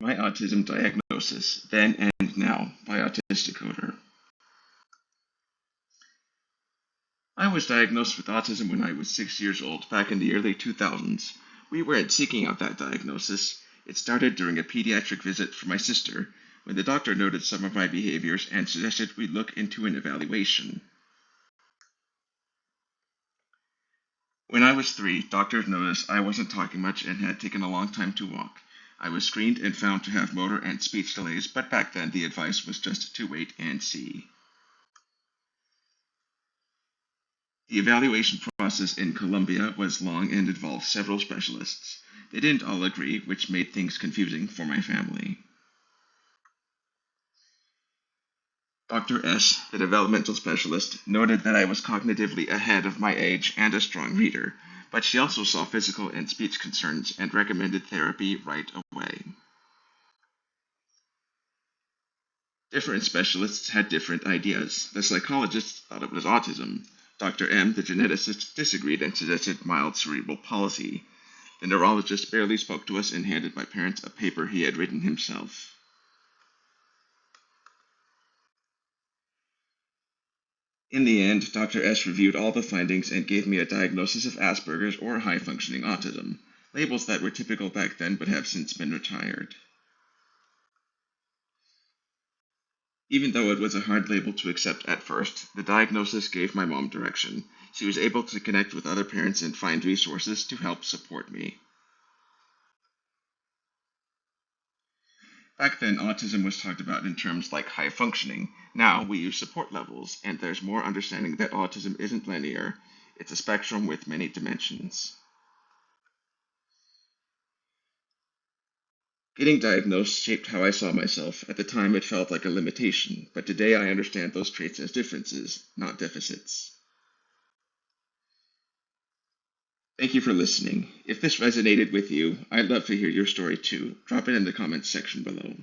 My autism diagnosis, then and now, by Autistic. I was diagnosed with autism when I was 6 years old, back in the early 2000s. We weren't seeking out that diagnosis. It started during a pediatric visit for my sister, when the doctor noted some of my behaviors and suggested we look into an evaluation. When I was 3, doctors noticed I wasn't talking much and had taken a long time to walk. I was screened and found to have motor and speech delays, but back then the advice was just to wait and see. The evaluation process in Colombia was long and involved several specialists. They didn't all agree, which made things confusing for my family. Dr. S., the developmental specialist, noted that I was cognitively ahead of my age and a strong reader, but she also saw physical and speech concerns and recommended therapy right away. Different specialists had different ideas. The psychologists thought it was autism. Dr. M., the geneticist, disagreed and suggested mild cerebral palsy. The neurologist barely spoke to us and handed my parents a paper he had written himself. In the end, Dr. S. reviewed all the findings and gave me a diagnosis of Asperger's or high-functioning autism, labels that were typical back then but have since been retired. Even though it was a hard label to accept at first, the diagnosis gave my mom direction. She was able to connect with other parents and find resources to help support me. Back then, autism was talked about in terms like high functioning. Now we use support levels, and there's more understanding that autism isn't linear. It's a spectrum with many dimensions. Getting diagnosed shaped how I saw myself. At the time, it felt like a limitation, but today I understand those traits as differences, not deficits. Thank you for listening. If this resonated with you, I'd love to hear your story too. Drop it in the comments section below.